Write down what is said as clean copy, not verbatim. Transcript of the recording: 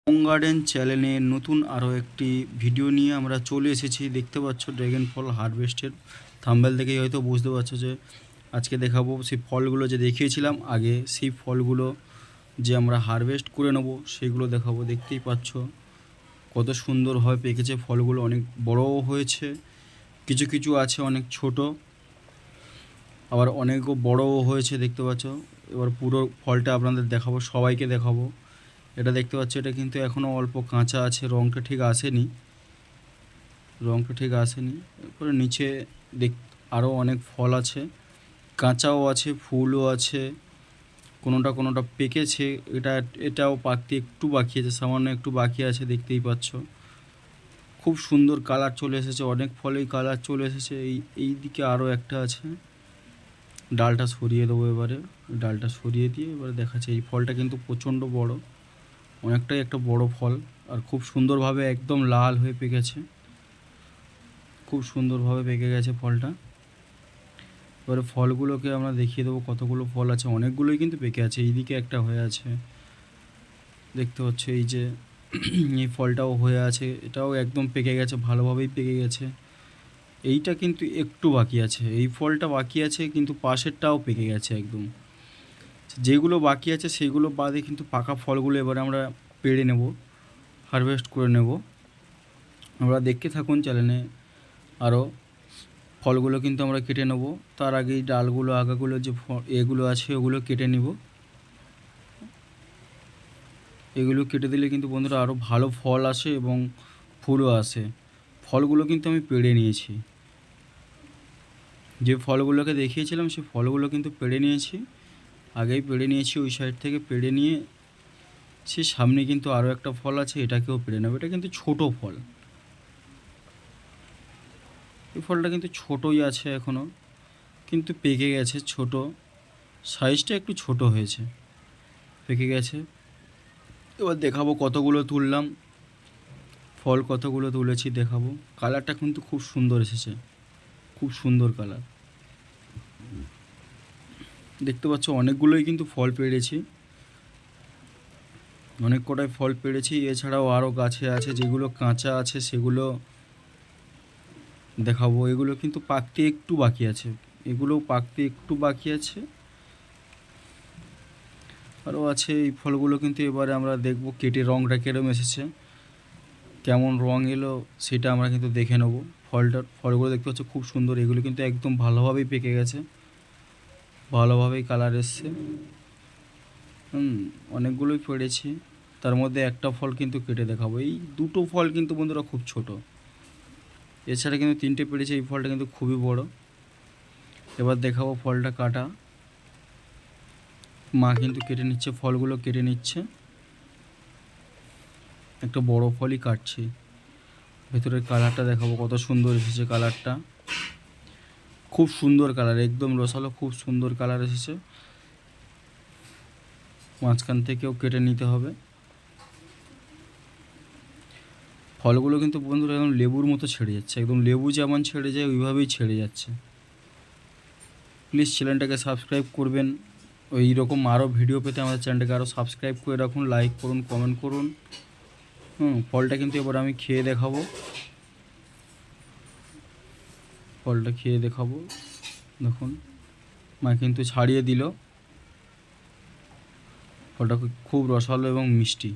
Home garden চ্যানেলে নতুন আরও একটি ভিডিও নিয়ে আমরা চলে এসেছি। দেখতে পাচ্ছ ড্রাগন ফল হারভেস্টের থাম্বনেল দেখেই হয়তো বুঝতে পারছো যে আজকে দেখাবো সেই ফলগুলো যে দেখিয়েছিলাম আগে, সেই ফলগুলো যে আমরা হারভেস্ট করে নেব সেইগুলো দেখাবো। দেখতেই পাচ্ছ কত সুন্দরভাবে পেকেছে ফলগুলো, অনেক বড়ও হয়েছে, কিছু কিছু আছে অনেক ছোট, আবার অনেকও বড়ও হয়েছে দেখতে পাচ্ছ। এবার পুরো ফলটা আপনাদের দেখাবো, সবাইকে দেখাবো। এটা দেখতে পাচ্ছ, এটা কিন্তু এখনও অল্প কাঁচা আছে, রঙটা ঠিক আসেনি। এরপরে নিচে আরও অনেক ফল আছে, কাঁচাও আছে, ফুলও আছে, কোনোটা পেকেছে। এটাও পাকতে একটু বাকি আছে, সামান্য একটু বাকি আছে, দেখতেই পাচ্ছ। খুব সুন্দর কালার চলে এসেছে, অনেক ফলেই কালার চলে এসেছে। এই দিকে আরও একটা আছে, ডালটা সরিয়ে দেবো এবারে। ডালটা সরিয়ে দিয়ে এবারে দেখাচ্ছে। এই ফলটা কিন্তু প্রচণ্ড বড়, অনেকটাই একটা বড় ফল, আর খুব সুন্দরভাবে একদম লাল হয়ে পেকেছে, খুব সুন্দরভাবে পেকে গেছে ফলটা। এবারে ফলগুলোকে আমরা দেখিয়ে দেবো কতগুলো ফল আছে, অনেকগুলোই কিন্তু পেকে আছে। এইদিকে একটা হয়ে আছে, দেখতে হচ্ছে এই যে এই ফলটাও হয়ে আছে, এটাও একদম পেকে গেছে, ভালোভাবেই পেকে গেছে। এইটা কিন্তু একটু বাকি আছে, এই ফলটা বাকি আছে, কিন্তু পাশেরটাও পেকে গেছে একদম। যেগুলো বাকি আছে সেইগুলো বাদে কিন্তু পাকা ফলগুলো এবারে আমরা পেড়ে নেব, হারভেস্ট করে নেব। আমরা দেখতে থাকুন চ্যানেলে, আরও ফলগুলো কিন্তু আমরা কেটে নেব। তার আগেই ডালগুলো আগাগুলো যে এগুলো আছে ওগুলো কেটে নিব। এগুলো কেটে দিলে কিন্তু বন্ধুরা আরও ভালো ফল আসে এবং ফুলও আসে। ফলগুলো কিন্তু আমি পেড়ে নিয়েছি, যে ফলগুলোকে দেখিয়েছিলাম সেই ফলগুলো কিন্তু পেড়ে নিয়েছি, আগেই পেড়ে নিয়েছি। ওই সাইড থেকে পেড়ে নিয়ে সে সামনে কিন্তু আরও একটা ফল আছে, এটাকেও পেড়ে নেব। এটা কিন্তু ছোট ফল, এই ফলটা কিন্তু ছোটই আছে এখনও, কিন্তু পেকে গেছে, ছোট সাইজটা একটু ছোট হয়েছে, পেকে গেছে। এবার দেখাবো কতগুলো তুললাম, ফল কতগুলো তুলেছি দেখাবো। কালারটা কিন্তু খুব সুন্দর এসেছে, খুব সুন্দর কালার। দেখতে পাচ্ছ অনেকগুলোই কিন্তু ফল পেড়েছি, অনেক কটাই ফল পেড়েছি। এছাড়াও আরও গাছে আছে যেগুলো কাঁচা আছে, সেগুলো দেখাবো। এগুলো কিন্তু পাকতে একটু বাকি আছে, এগুলোও পাকতে একটু বাকি আছে। আরও আছে এই ফলগুলো কিন্তু এবারে আমরা দেখব কেটে রঙটা কেরম এসেছে, কেমন রঙ এলো সেটা আমরা কিন্তু দেখে নেব। ফলগুলো দেখতে পাচ্ছ খুব সুন্দর, এগুলো কিন্তু একদম ভালোভাবেই পেকে গেছে, ভালোভাবেই কালার এসছে। অনেকগুলোই পেড়েছি, তার মধ্যে একটা ফল কিন্তু কেটে দেখাবো। এই দুটো ফল কিন্তু বন্ধুরা খুব ছোট, এছাড়া কিন্তু তিনটে পেড়েছি। এই ফলটা কিন্তু খুবই বড়। এবার দেখাবো ফলটা কাটা, মা কিন্তু কেটে নিচ্ছে, ফলগুলো কেটে নিচ্ছে। একটা বড় ফলই কাটছি। ভেতরের কালারটা দেখাবো, কত সুন্দর এসেছে কালারটা, খুব সুন্দর কালার, একদম রসালো, খুব সুন্দর কালার এসেছে। মাঝখান থেকেও কেটে নিতে হবে। ফলগুলো কিন্তু বন্ধুরা একদম লেবুর মতো ছেড়ে যাচ্ছে, একদম লেবু যেমন ছেড়ে যায় ওইভাবেই ছেড়ে যাচ্ছে। প্লিজ চ্যানেলটাকে সাবস্ক্রাইব করবেন, ওই রকম আরও ভিডিও পেতে আমাদের চ্যানেলটাকে আরও সাবস্ক্রাইব করে রাখুন, লাইক করুন, কমেন্ট করুন। ফলটা কিন্তু এবার আমি খেয়ে দেখাবো, ফলটা খেয়ে দেখাবো। দেখুন মা কিন্তু ছাড়িয়ে দিল, ফলটা খুব রসালো এবং মিষ্টি।